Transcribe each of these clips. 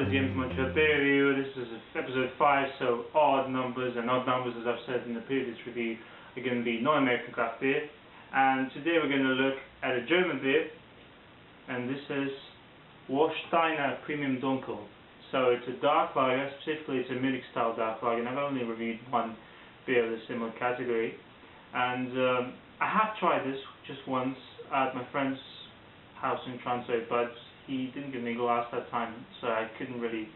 another James Montreal beer review. This is episode 5, so odd numbers, and odd numbers, as I've said in the previous review, are going to be non-American craft beer. And today we're going to look at a German beer, and this is Warsteiner Premium Dunkel. So it's a dark lager, specifically it's a Munich style dark lager, and I've only reviewed one beer of a similar category. And I have tried this just once at my friend's house in Transo, but he didn't give me a glass that time, so I couldn't really,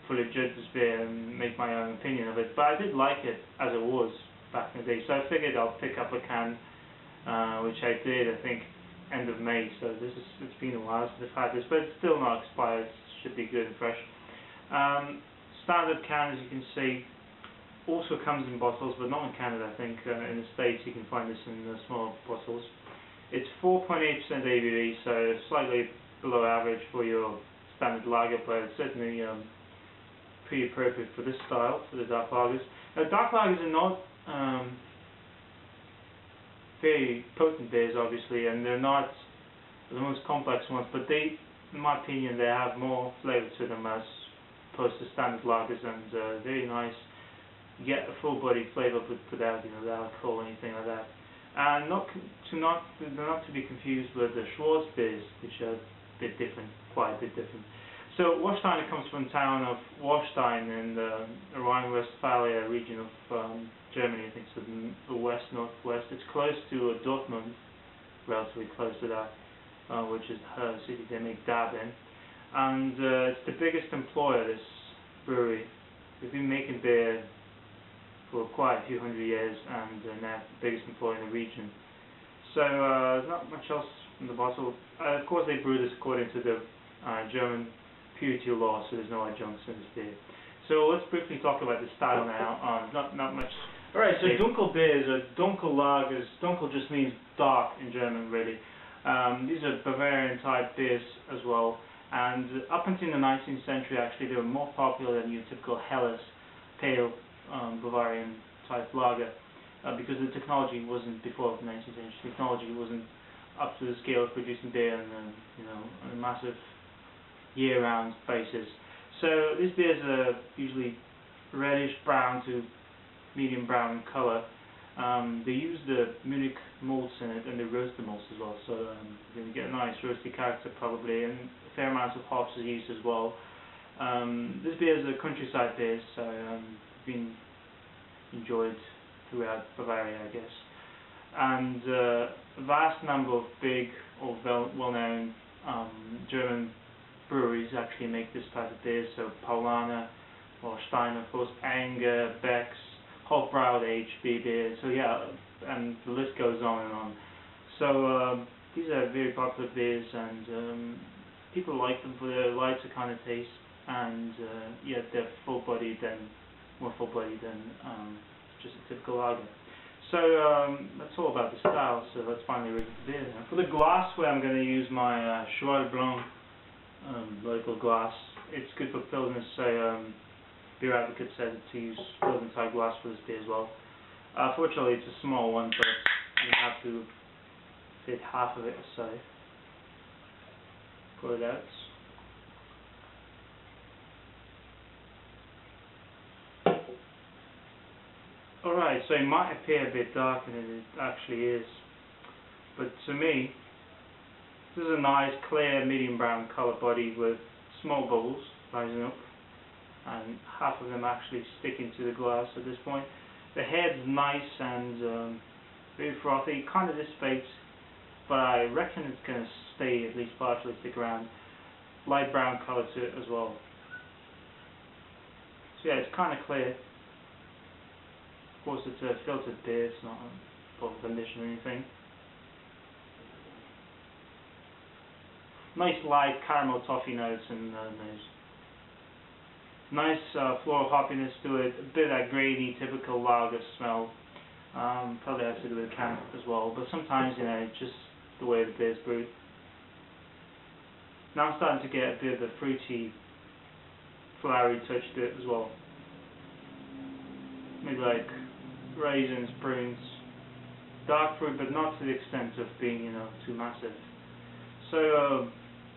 fully judge this beer and make my own opinion of it. But I did like it as it was back in the day, so I figured I'll pick up a can, which I did, I think, end of May. So it's been a while since I've had this, but it's still not expired. It should be good and fresh. Standard can, as you can see, also comes in bottles, but not in Canada. I think in the States you can find this in small bottles. It's 4.8% ABV, so slightly below average for your standard lager, but it's certainly pretty appropriate for this style, for the dark lagers. Now, dark lagers are not very potent beers, obviously, and they're not the most complex ones, but they, in my opinion, they have more flavour to them as opposed to standard lagers, and very nice. You get a full-bodied flavour without, the alcohol or anything like that. And not to be confused with the Schwarz beers, which are a bit different, quite a bit different. So Warsteiner comes from the town of Warstein in the Rhine-Westphalia region of Germany. I think it's the west-northwest. It's close to Dortmund, relatively close to that, which is the city they make Dab in. And it's the biggest employer, this brewery. They've been making beer for quite a few hundred years, and now the biggest employer in the region. So there's not much else in the bottle. Of course, they brew this according to the German purity law, so there's no adjuncts in this beer. So let's briefly talk about the style now. Not much. Alright, so Dunkel beers are Dunkel lagers. Dunkel just means dark in German, really. These are Bavarian type beers as well, and up until the 19th century, actually, they were more popular than your typical Helles pale Bavarian type lager, because the technology wasn't, before the 19th century, technology wasn't up to the scale of producing beer on a massive year-round basis. So these beers are usually reddish brown to medium brown in colour. They use the Munich malts in it, and they roast the malts as well, so you're going to get a nice roasty character probably, and a fair amount of hops are used as well. This beer is a countryside beer, so been enjoyed throughout Bavaria, I guess. And a vast number of big or well-known German breweries actually make this type of beer. So Paulaner, Warsteiner, of course, Anger, Beck's, Hofbraued HB beer. So yeah, and the list goes on and on. So these are very popular beers, and people like them for their lighter kind of taste, and yet they're full-bodied and more full-bodied than just a typical lager. So that's all about the style, so let's finally review the beer now. For the glassware, I'm going to use my Cheval Blanc local glass. It's good for Pilsner, so Beer Advocate said to use Pilsner type glass for this beer as well. Fortunately, it's a small one, but you have to fit half of it, so pour it out. Alright, so it might appear a bit darker than it actually is, but to me, this is a nice clear medium brown colour body with small bubbles rising up, and half of them actually sticking to the glass at this point. The head's nice and very frothy, kind of dissipates, but I reckon it's going to stay, at least partially stick around. Light brown colour to it as well. So yeah, it's kind of clear. Of course, it's a filtered beer, it's not a bottle condition or anything. Nice light caramel toffee notes and those. Nice floral hoppiness to it, a bit of that grainy, typical lager smell. Probably has to do with the can as well, but sometimes, it's just the way the beer's brewed. Now I'm starting to get a bit of the fruity, flowery touch to it as well. Maybe like raisins, prunes, dark fruit, but not to the extent of being, too massive. So,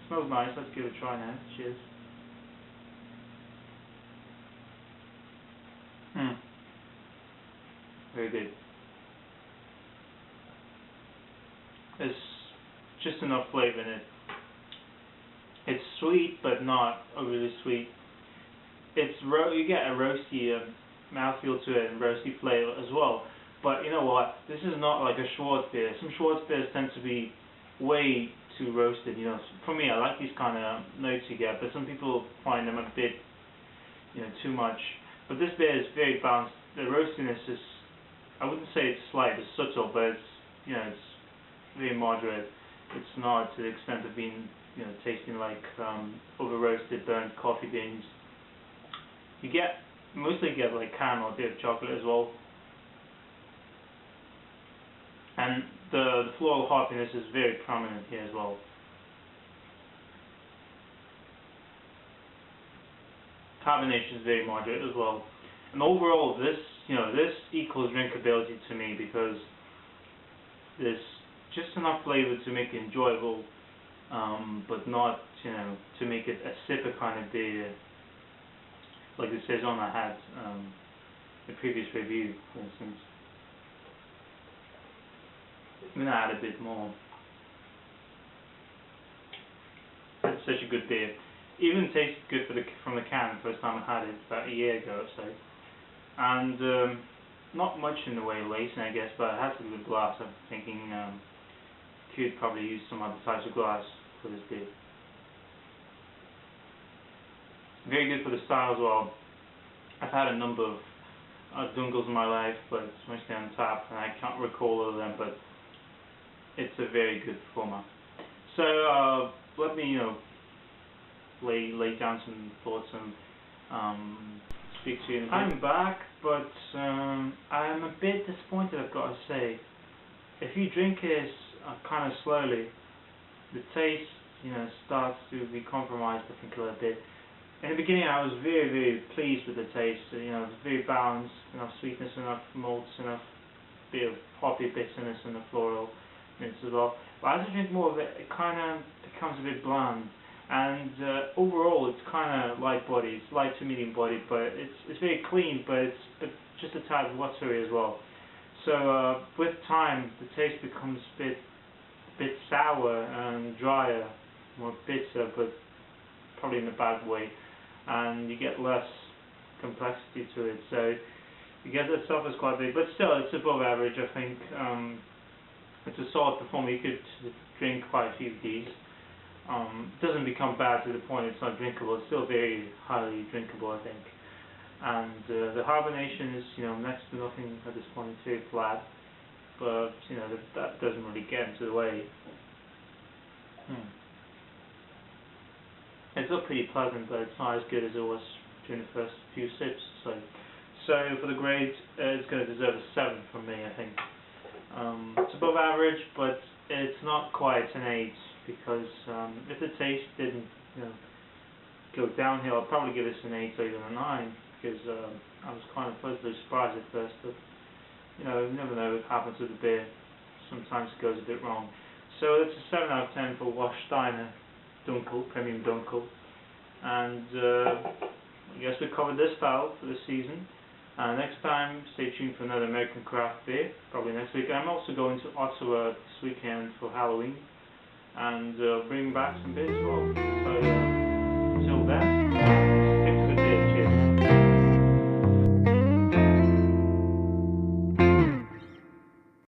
smells nice. Let's give it a try now. Cheers. Very good. There's just enough flavour in it. It's sweet, but not overly sweet. You get a roasty mouthfeel to it and roasty flavour as well. But you know what? This is not like a Schwarzbier. Some Schwarzbiers tend to be way too roasted. You know, for me, I like these kind of notes you get, but some people find them a bit, too much. But this beer is very balanced. The roastiness is, I wouldn't say it's slight, it's subtle, but it's, it's very moderate. It's not to the extent of being, tasting like over roasted burnt coffee beans. You mostly get like caramel, a bit of chocolate as well. And the floral hoppiness is very prominent here as well. Carbonation is very moderate as well. And overall, this equals drinkability to me, because there's just enough flavour to make it enjoyable, but not, to make it a sipper kind of beer, like the saison I had the previous review, for instance. I'm going to add a bit more. It's such a good beer. Even tasted good from the can the first time I had it, about a year ago or so. And not much in the way of lacing, I guess, but it has a good glass. I'm thinking could probably use some other types of glass for this beer. Very good for the style as well. I've had a number of Dunkels in my life, but it's mostly on tap, and I can't recall all of them, but it's a very good performer. So let me lay down some thoughts and speak to you. I'm back, but I'm a bit disappointed, I've got to say. If you drink it kind of slowly, the taste starts to be compromised, I think, a little bit. In the beginning I was very, very pleased with the taste. It was very balanced, enough sweetness, enough malts, enough bit of hoppy bitterness and the floral mints as well. But as I drink more of it, it kind of becomes a bit bland. And overall, it's kind of light-bodied, light to medium-bodied, but it's very clean, but it's just a tad watery as well. So with time, the taste becomes a bit sour and drier, more bitter, but probably in a bad way, and you get less complexity to it. So you get that stuff is quite big, but still, it's above average. I think it's a solid performer. You could drink quite a few of these. It doesn't become bad to the point it's not drinkable. It's still very highly drinkable, I think. And the carbonation is, next to nothing at this point. It's very flat, but that doesn't really get into the way. It's still pretty pleasant, but it's not as good as it was during the first few sips. So for the grade, it's going to deserve a 7 from me, I think. It's above average, but it's not quite an 8, because if the taste didn't go downhill, I'd probably give this an 8 or even a 9, because I was kind of pleasantly surprised at first, but you never know what happens with the beer. Sometimes it goes a bit wrong. So it's a 7 out of 10 for Warsteiner Dunkel, Premium Dunkel. And I guess we covered this style for this season. Next time, stay tuned for another American craft beer, probably next week. I'm also going to Ottawa this weekend for Halloween, and bring back some beers as well. So until then.